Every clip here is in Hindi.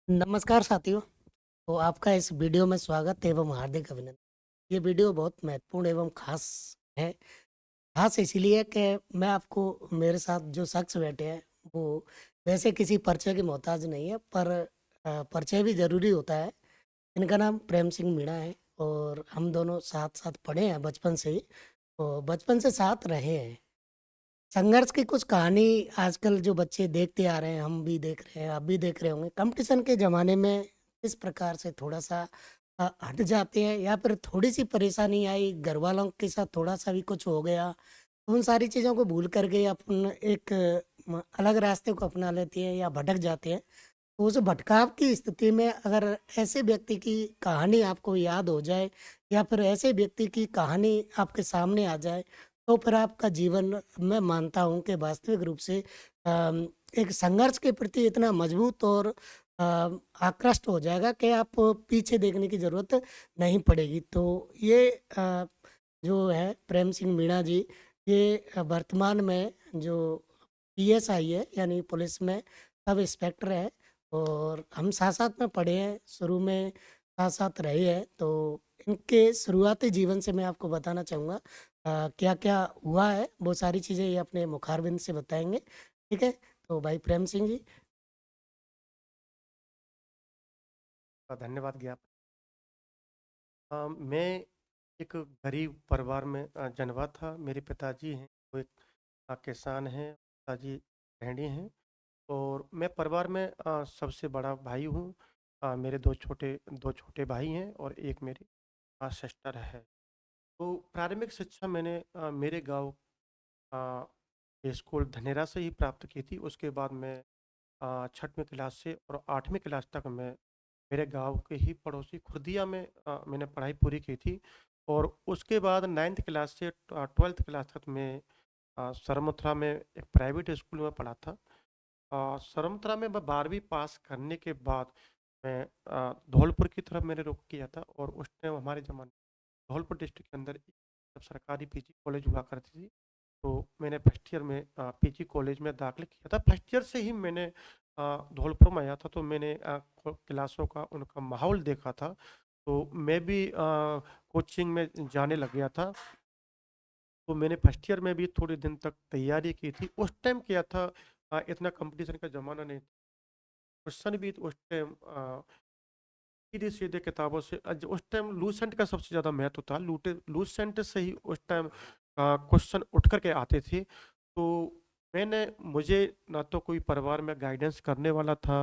नमस्कार साथियों। तो आपका इस वीडियो में स्वागत एवं हार्दिक अभिनंदन। ये वीडियो बहुत महत्वपूर्ण एवं ख़ास है। ख़ास इसलिए कि मैं आपको मेरे साथ जो शख्स बैठे हैं, वो वैसे किसी परिचय के मोहताज नहीं है, पर परिचय भी ज़रूरी होता है। इनका नाम प्रेम सिंह मीणा है और हम दोनों साथ-साथ पढ़े हैं बचपन से ही, और बचपन से साथ रहे हैं। संघर्ष की कुछ कहानी आजकल जो बच्चे देखते आ रहे हैं, हम भी देख रहे हैं, आप भी देख रहे होंगे। कंपटीशन के ज़माने में किस प्रकार से थोड़ा-सा हट जाते हैं, या फिर थोड़ी-सी परेशानी आई, घरवालों के साथ थोड़ा-सा भी कुछ हो गया, तो उन सारी चीज़ों को भूल कर के अपन एक अलग रास्ते को अपना लेते हैं या भटक जाते हैं। तो उस भटकाव की स्थिति में अगर ऐसे व्यक्ति की कहानी आपको याद हो जाए, या फिर ऐसे व्यक्ति की कहानी आपके सामने आ जाए, तो फिर आपका जीवन, मैं मानता हूँ कि वास्तविक रूप से एक संघर्ष के प्रति इतना मजबूत और आकृष्ट हो जाएगा कि आप पीछे देखने की ज़रूरत नहीं पड़ेगी। तो ये जो है प्रेम सिंह मीणा जी, ये वर्तमान में जो पीएसआई है, यानी पुलिस में सब इंस्पेक्टर है, और हम साथ-साथ में पढ़े हैं, शुरू में साथ-साथ रहे हैं। तो इनके शुरुआती जीवन से मैं आपको बताना चाहूँगा क्या-क्या हुआ है, वो सारी चीज़ें ये अपने मुखारबिंद से बताएँगे, ठीक है? तो भाई प्रेम सिंह जी। का धन्यवाद ज्ञापन। मैं एक गरीब परिवार में जन्मा था। मेरे पिताजी हैं, वो एक किसान हैं, पिताजी गृहिणी हैं और मैं परिवार में सबसे बड़ा भाई हूँ। मेरे 2 छोटे भाई हैं और एक मेरी सिस्टर है। तो प्रारंभिक शिक्षा मैंने मेरे गाँव के स्कूल धनेरा से ही प्राप्त की थी। उसके बाद मैं 6वीं क्लास से और 8वीं क्लास तक मैं मेरे गाँव के ही पड़ोसी खुर्दिया में मैंने पढ़ाई पूरी की थी और उसके बाद 9th क्लास से 12th क्लास तक मैं सरमथुरा में एक प्राइवेट स्कूल में पढ़ा था। सरमथुरा में मैं 12वीं पास करने के बाद मैं धौलपुर की तरफ मैंने रुख किया था और उस टाइम हमारे ज़माने धौलपुर डिस्ट्रिक्ट के अंदर एक सरकारी पीजी कॉलेज हुआ करती थी। तो मैंने फर्स्ट ईयर में पीजी कॉलेज में दाखिल किया था। फर्स्ट ईयर से ही मैंने धौलपुर में आया था तो मैंने क्लासों का उनका माहौल देखा था। तो मैं भी कोचिंग में जाने लग गया था। तो मैंने फर्स्ट ईयर में भी थोड़े दिन तक तैयारी की थी। उस टाइम क्या था, इतना कंपटीशन का ज़माना नहीं था। क्वेश्चन भी उस टाइम सीधे-सीधे किताबों से उस टाइम लूसेंट का सबसे ज़्यादा महत्व था। लूटे लूसेंट से ही उस टाइम क्वेश्चन उठ कर के आते थे। तो मुझे ना तो कोई परिवार में गाइडेंस करने वाला था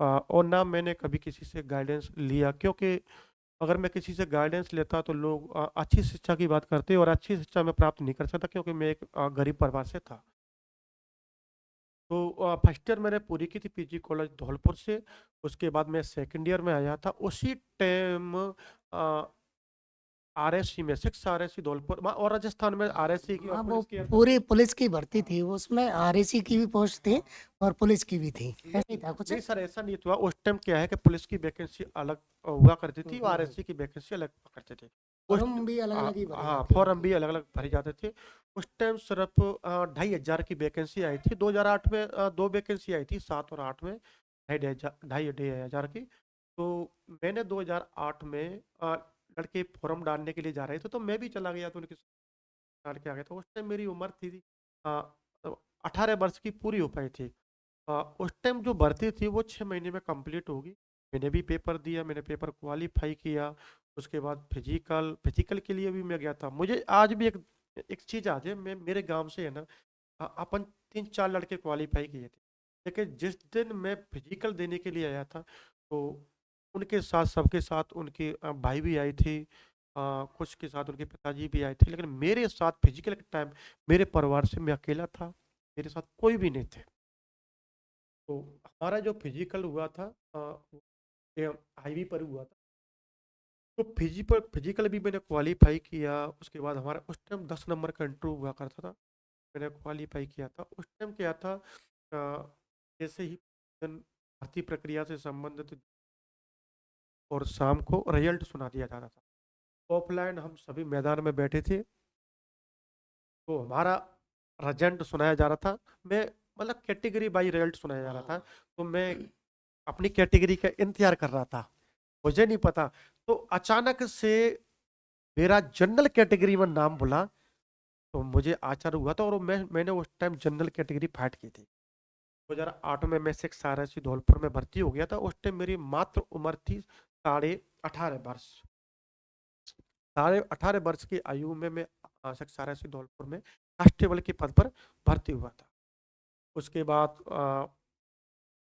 और ना मैंने कभी किसी से गाइडेंस लिया, क्योंकि अगर मैं किसी से गाइडेंस लेता तो लोग अच्छी शिक्षा की बात करते और अच्छी शिक्षा मैं प्राप्त नहीं कर सकता, क्योंकि मैं एक गरीब परिवार से था। तो फर्स्ट ईयर मैंने पूरी की थी पीजी कॉलेज धौलपुर से। उसके बाद मैं सेकंड ईयर में आया था। उसी टाइम आरएससी में 6 आरएससी धौलपुर और राजस्थान में आरएससी की और हाँ, वो पुलिस की पूरी पुलिस की भर्ती हाँ, थी, उसमें आरएसी की भी पोस्ट थी और पुलिस की भी थी। ऐसा ही नहीं, था कुछ? नहीं सर, ऐसा नहीं हुआ। उस टाइम क्या है कि पुलिस की वैकेंसी अलग हुआ करती हुँ, थी और हुँ, हुँ। आरएससी की वैकेंसी अलग हुआ करती थी। उस फॉर्म भी अलग-अलग ही भरे हाँ, जाते फॉर्म होंगे। भी अलग-अलग भरे जाते थे। उस टाइम सिर्फ 2500 की वैकेंसी आई थी। 2008 में 2 वैकेंसी आई थी, 7 और 8 में ढाई हज़ार की। तो मैंने 2008 में लड़के फॉर्म डालने के लिए जा रहे थे, तो मैं भी चला गया तो उनके साथ डाल के आ गया। तो उस टाइम मेरी उम्र थी अ, 18 वर्ष की पूरी हो पाई थी। उस टाइम जो भर्ती थी वो 6 महीने में कंप्लीट होगी। मैंने भी पेपर दिया, मैंने पेपर क्वालीफाई किया। उसके बाद फिजिकल के लिए भी मैं गया था। मुझे आज भी एक एक चीज़ याद है, मैं मेरे गाँव से है ना, अपन 3-4 लड़के क्वालीफाई किए थे। लेकिन जिस दिन मैं फिजिकल देने के लिए आया था, तो उनके साथ सबके साथ उनके भाई भी आई थी, कुछ के साथ उनके पिताजी भी आए थे। लेकिन मेरे साथ फिजिकल के टाइम मेरे परिवार से मैं अकेला था, मेरे साथ कोई भी नहीं थे। तो हमारा जो फिजिकल हुआ था वो ये हाईवे पर हुआ था। तो फिजिकल भी मैंने क्वालीफाई किया। उसके बाद हमारा उस टाइम 10 नंबर का इंटरव्यू हुआ करता था। मैंने क्वालीफाई किया था। उस टाइम क्या था, जैसे ही भर्ती प्रक्रिया से संबंधित और शाम को रिजल्ट सुना दिया जाता था। ऑफलाइन हम सभी मैदान में बैठे थे, तो हमारा रिजल्ट सुनाया जा रहा था। मैं मतलब कैटेगरी बाई रिजल्ट सुनाया जा रहा था। हाँ। तो मैं अपनी कैटेगरी का इंतजार कर रहा था, मुझे नहीं पता। तो अचानक से मेरा जनरल कैटेगरी में नाम बोला, तो मुझे आश्चर्य हुआ था। और मैंने उस टाइम जनरल कैटेगरी फाइट की थी। 2008 में मैं सिक्स RSC धौलपुर में भर्ती हो गया था। उस टाइम मेरी मात्र उम्र थी 18.5 वर्ष। 18.5 वर्ष की आयु में मैं सिक्स RSC धौलपुर में कांस्टेबल के पद पर भर्ती हुआ था। उसके बाद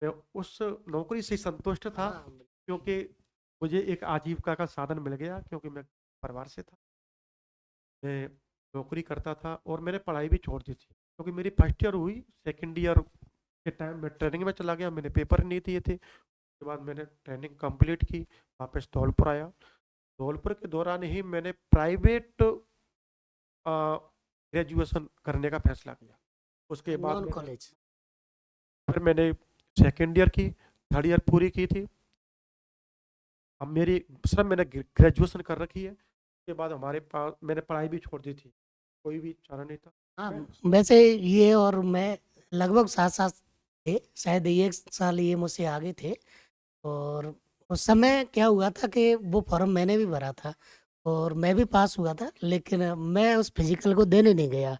मैं उस नौकरी से संतुष्ट था, हाँ, क्योंकि मुझे एक आजीविका का साधन मिल गया, क्योंकि मैं परिवार से था। मैं नौकरी करता था और मैंने पढ़ाई भी छोड़ दी थी, क्योंकि मेरी फर्स्ट ईयर हुई। सेकंड ईयर के टाइम मैं ट्रेनिंग में चला गया, मैंने पेपर नहीं दिए थे। उसके बाद मैंने ट्रेनिंग कंप्लीट की, वापस धौलपुर आया। धौलपुर के दौरान ही मैंने प्राइवेट ग्रेजुएशन करने का फैसला किया। उसके बाद नॉन मैंने कॉलेज। फिर मैंने सेकेंड ईयर की, थर्ड ईयर पूरी की थी। अब मेरी सर मैंने ग्रेजुएशन कर रखी है। उसके बाद हमारे पास मैंने पढ़ाई भी छोड़ दी थी, कोई भी चारा नहीं था। हाँ, मैं वैसे ये और मैं लगभग साथ साथ थे, शायद 1 साल ये मुझसे आगे थे। और उस समय क्या हुआ था कि वो फॉर्म मैंने भी भरा था और मैं भी पास हुआ था, लेकिन मैं उस फिजिकल को देने नहीं गया।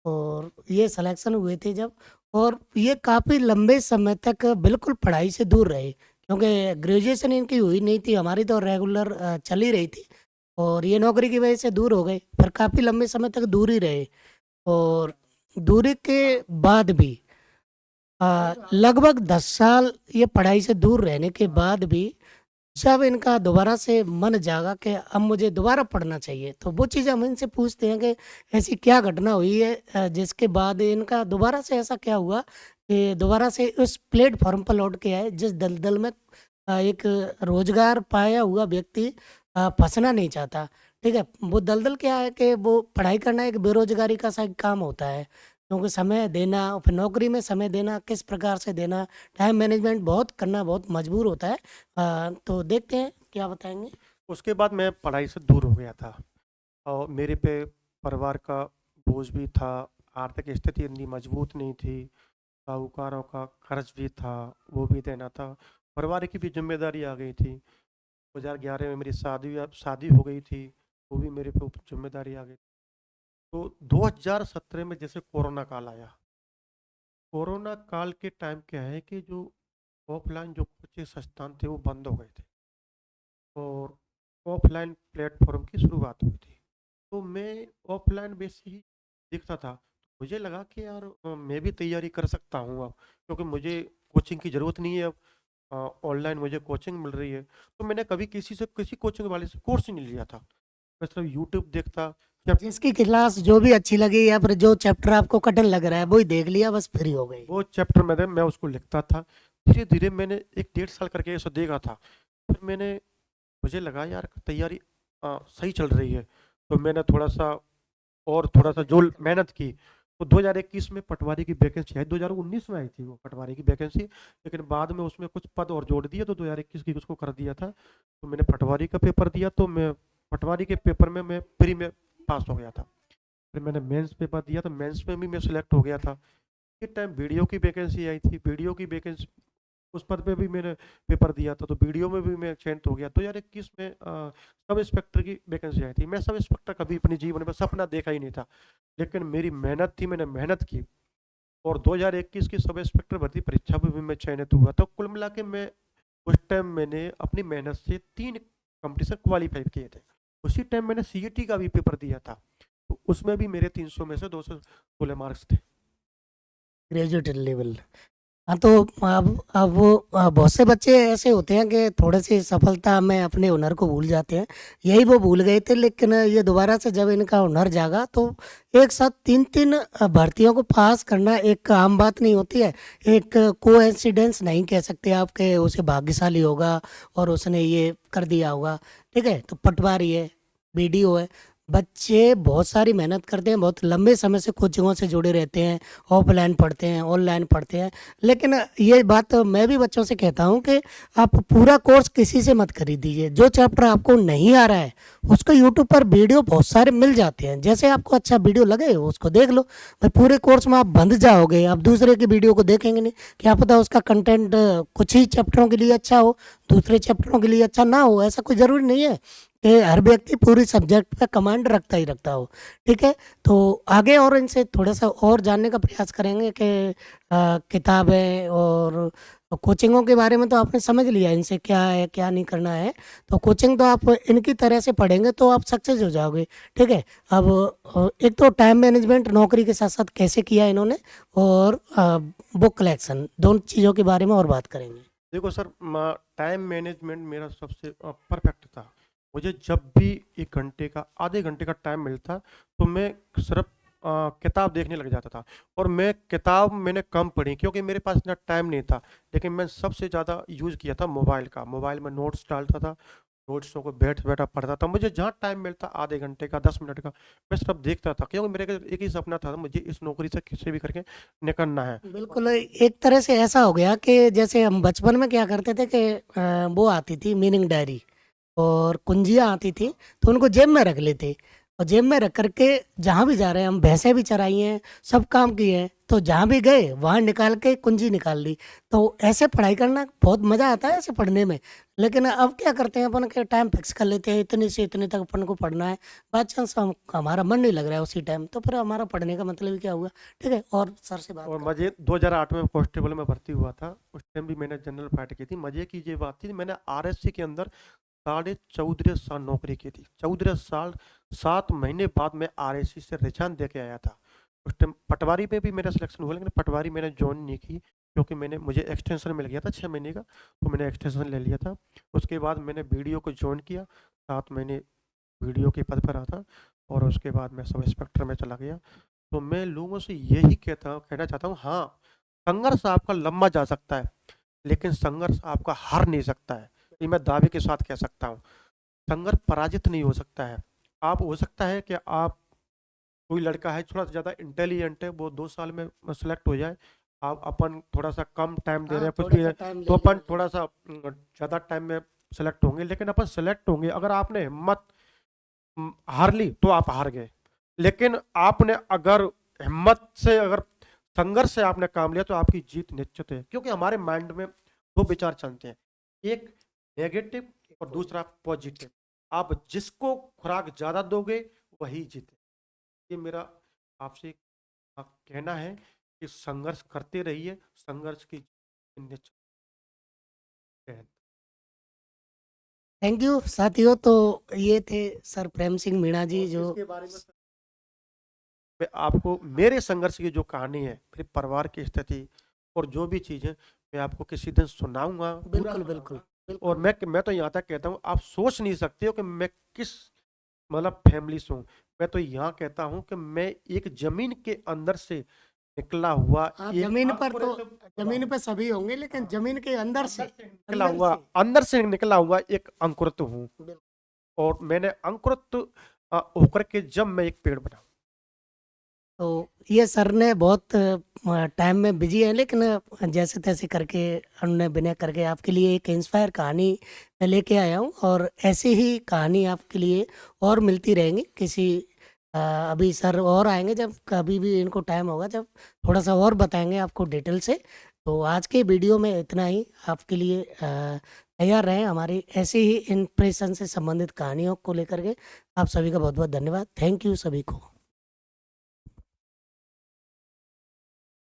और ये सिलेक्शन हुए थे जब, और ये काफ़ी लंबे समय तक बिल्कुल पढ़ाई से दूर रहे, क्योंकि ग्रेजुएशन इनकी हुई नहीं थी, हमारी तो रेगुलर चल ही रही थी। और ये नौकरी की वजह से दूर हो गए, फिर काफ़ी लंबे समय तक दूर ही रहे। और दूरी के बाद भी लगभग 10 साल ये पढ़ाई से दूर रहने के बाद भी जब इनका दोबारा से मन जागा कि अब मुझे दोबारा पढ़ना चाहिए, तो वो चीज़ हम इनसे पूछते हैं कि ऐसी क्या घटना हुई है जिसके बाद इनका दोबारा से ऐसा क्या हुआ कि दोबारा से उस प्लेटफॉर्म पर लौट के आए जिस दलदल में एक रोजगार पाया हुआ व्यक्ति फंसना नहीं चाहता। ठीक है, वो दलदल क्या है कि वो पढ़ाई करना एक बेरोजगारी का सा काम होता है, क्योंकि समय देना और फिर नौकरी में समय देना किस प्रकार से देना, टाइम मैनेजमेंट बहुत करना बहुत मजबूर होता है। तो देखते हैं क्या बताएंगे। उसके बाद मैं पढ़ाई से दूर हो गया था, और मेरे पे परिवार का बोझ भी था। आर्थिक स्थिति इतनी मजबूत नहीं थी। साहूकारों का कर्ज भी था, वो भी देना था। परिवार की भी जिम्मेदारी आ गई थी। 2011 में मेरी शादी हो गई थी, वो भी मेरे पे ऊपर जिम्मेदारी आ गई। तो 2017 में जैसे कोरोना काल आया। कोरोना काल के टाइम क्या है कि जो ऑफलाइन जो कोचिंग संस्थान थे वो बंद हो गए थे, और ऑफलाइन प्लेटफॉर्म की शुरुआत हुई थी। तो मैं ऑफलाइन बेस ही देखता था। मुझे लगा कि यार मैं भी तैयारी कर सकता हूँ अब, क्योंकि मुझे कोचिंग की ज़रूरत नहीं है अब। ऑनलाइन मुझे कोचिंग मिल रही है। तो मैंने कभी किसी कोचिंग वाले से कोर्स नहीं लिया था। मैं सिर्फ यूट्यूब देखता। जब जिसकी क्लास जो भी अच्छी लगी या फिर जो चैप्टर आपको कठिन लग रहा है वही देख लिया, बस फ्री हो गई। वो चैप्टर मैं उसको लिखता था। धीरे धीरे मैंने एक 1.5 साल करके ऐसा देखा था। फिर मुझे लगा यार तैयारी सही चल रही है। तो मैंने थोड़ा सा जो मेहनत की। तो 2021 में पटवारी की वैकेंसी आई। 2019 में आई थी वो पटवारी की वैकेंसी, लेकिन बाद में उसमें कुछ पद और जोड़ दिए, तो 2021 की उसको कर दिया था। तो मैंने पटवारी का पेपर दिया, तो मैं पटवारी के पेपर में मैं प्री में पास हो गया था। फिर मैंने मेंस पेपर दिया, तो मेंस में भी मैं सिलेक्ट हो गया था। एक टाइम वीडियो की वैकेंसी आई थी, वीडियो की वैकेंसी उस पद पे भी मैंने पेपर दिया था, तो वीडियो में भी मैं चयनित हो गया। 2021 में सब इंस्पेक्टर की वैकेंसी आई थी। मैं सब इंस्पेक्टर कभी अपने जीवन में सपना देखा ही नहीं था, लेकिन मेरी मेहनत थी, मैंने मेहनत की, और 2021 की सब इंस्पेक्टर भर्ती परीक्षा में भी मैं चयनित हुआ। तो कुल मिला के मैं उस टाइम मैंने अपनी मेहनत से 3 कंपटीशन क्वालिफाई किए थे। उसी टाइम मैंने CET का भी पेपर दिया था, तो उसमें भी मेरे 300 में से 216 मार्क्स थे। Graduate level. हाँ, तो अब वो बहुत से बच्चे ऐसे होते हैं कि थोड़े से सफलता में अपने हुनर को भूल जाते हैं। यही वो भूल गए थे, लेकिन ये दोबारा से जब इनका हुनर जागा तो एक साथ 3-3 भर्तियों को पास करना एक आम बात नहीं होती है। एक कोइंसिडेंस नहीं कह सकते आप कि उसे भाग्यशाली होगा और उसने ये कर दिया होगा। ठीक है, तो पटवारी है, BDO है, बच्चे बहुत सारी मेहनत करते हैं, बहुत लंबे समय से कोचिंगों से जुड़े रहते हैं, ऑफलाइन पढ़ते हैं, ऑनलाइन पढ़ते हैं। लेकिन ये बात मैं भी बच्चों से कहता हूँ कि आप पूरा कोर्स किसी से मत खरीदिए। जो चैप्टर आपको नहीं आ रहा है, उसको यूट्यूब पर वीडियो बहुत सारे मिल जाते हैं। जैसे आपको अच्छा वीडियो लगे उसको देख लो। भाई पूरे कोर्स में आप बंध जाओगे, आप दूसरे की वीडियो को देखेंगे नहीं। क्या पता उसका कंटेंट कुछ ही चैप्टरों के लिए अच्छा हो, दूसरे चैप्टरों के लिए अच्छा ना हो। ऐसा कोई ज़रूरी नहीं है कि हर व्यक्ति पूरी सब्जेक्ट पे कमांड रखता ही रखता हो। ठीक है, तो आगे और इनसे थोड़ा सा और जानने का प्रयास करेंगे कि किताबें और कोचिंगों के बारे में तो आपने समझ लिया इनसे क्या है क्या नहीं करना है। तो कोचिंग तो आप इनकी तरह से पढ़ेंगे तो आप सक्सेस हो जाओगे। ठीक है, अब एक तो टाइम मैनेजमेंट नौकरी के साथ साथ कैसे किया इन्होंने, और बुक कलेक्शन, दोनों चीज़ों के बारे में और बात करेंगे। देखो सर, टाइम मैनेजमेंट मेरा सबसे परफेक्ट था। मुझे जब भी 1 घंटे का, आधे घंटे का टाइम मिलता, तो मैं सिर्फ किताब देखने लग जाता था। और किताब मैंने कम पढ़ी क्योंकि मेरे पास इतना टाइम नहीं था। लेकिन मैं सबसे ज़्यादा यूज़ किया था मोबाइल का। मोबाइल में नोट्स डालता था, नोट्सों को बैठा पढ़ता था। मुझे जहाँ टाइम मिलता, आधे घंटे का, 10 मिनट का, मैं सिर्फ देखता था, क्योंकि मेरे एक ही सपना था, मुझे इस नौकरी से किसी भी करके निकलना है। बिल्कुल, एक तरह से ऐसा हो गया कि जैसे हम बचपन में क्या करते थे कि वो आती थी मीनिंग डायरी और कुंजियाँ आती थी, तो उनको जेब में रख लेते। और जेब में रख करके जहाँ भी जा रहे हैं, हम भैंसें भी चराई हैं, सब काम किए हैं, तो जहाँ भी गए वहाँ निकाल के कुंजी निकाल ली। तो ऐसे पढ़ाई करना बहुत मज़ा आता है ऐसे पढ़ने में। लेकिन अब क्या करते हैं, अपन के टाइम फिक्स कर लेते हैं, इतने से इतने तक अपन को पढ़ना है। बाई चांस हमारा मन नहीं लग रहा है उसी टाइम, तो फिर हमारा पढ़ने का मतलब ही क्या हुआ। ठीक है, और सर से बात और करते मज़े 2008 में कांस्टेबल में भर्ती हुआ था। उस टाइम भी मैंने जनरल फाइट की थी। मज़े की ये बात थी, मैंने आरएससी के अंदर 14.5 साल नौकरी की थी। 14 साल, 7 महीने बाद मैं आरएससी से रिजाइन दे के आया था। उस टाइम पटवारी में भी मेरा सिलेक्शन हुआ, लेकिन पटवारी मैंने ज्वाइन नहीं की क्योंकि मुझे एक्सटेंशन मिल गया था 6 महीने का, तो मैंने एक्सटेंशन ले लिया था। उसके बाद मैंने वीडियो को ज्वाइन किया, 7 महीने वीडियो के पद पर रहा था, और उसके बाद मैं सब इंस्पेक्टर में चला गया। तो मैं लोगों से यही कहना चाहता हूँ, हाँ, संघर्ष आपका लंबा जा सकता है, लेकिन संघर्ष आपका हार नहीं सकता है। ये मैं दावे के साथ कह सकता हूँ। संघर्ष पराजित नहीं हो सकता है। आप हो सकता है कि आप, कोई लड़का है थोड़ा ज़्यादा इंटेलिजेंट है, वो 2 साल में सेलेक्ट हो जाए। आप अपन थोड़ा सा कम टाइम दे रहे हाँ, हैं, कुछ थोड़ा भी सा है, टाइम ले तो अपन लेंगे। थोड़ा सा ज़्यादा टाइम में सेलेक्ट होंगे। लेकिन अपन सेलेक्ट होंगे, अगर आपने हिम्मत हार ली तो आप हार गए। लेकिन आपने अगर हिम्मत से, अगर संघर्ष से आपने काम लिया, तो आपकी जीत निश्चित है। क्योंकि हमारे माइंड में 2 विचार चलते हैं, एक नेगेटिव और दूसरा पॉजिटिव। आप जिसको खुराक ज़्यादा दोगे वही जीते। ये मेरा आपसे कहना है कि संघर्ष करते रहिए, संघर्ष की निश्चित है। थैंक यू साथियों। तो ये थे सर प्रेम सिंह मीणा जी, और जो इसके बारे में मैं आपको मेरे संघर्ष की जो कहानी है, मेरे परिवार की स्थिति और जो भी चीज़ें, मैं आपको किसी दिन सुनाऊंगा, पूरा बिल्कुल बिल्कुल सुनाऊंगा। और बिल्कुल मैं तो यहाँ तक कहता हूँ, आप सोच नहीं सकते हो कि मैं किस मतलब फैमिली से हूँ। मैं तो यहाँ कहता हूँ कि मैं एक जमीन के अंदर से निकला हुआ हाँ, एक जमीन पर तो, अंकुरित जमीन पर सभी होंगे, लेकिन हाँ, जमीन के अंदर से, अंदर से अंदर से निकला हुआ एक अंकुरित हूँ। बिल्कुल। और मैंने अंकुरित होकर के जब मैं एक पेड़ बना। तो ये सर ने बहुत टाइम में बिजी है, लेकिन जैसे तैसे करके उन्होंने विनय करके आपके लिए एक इंस्पायर कहानी मैं लेके आया हूँ। और ऐसी ही कहानी आपके लिए और मिलती रहेंगी किसी अभी सर और आएंगे, जब कभी भी इनको टाइम होगा, जब थोड़ा सा और बताएंगे आपको डिटेल से। तो आज के वीडियो में इतना ही। आपके लिए तैयार रहें हमारी ऐसी ही इंप्रेशन से संबंधित कहानियों को लेकर के। आप सभी का बहुत बहुत धन्यवाद। थैंक यू सभी को।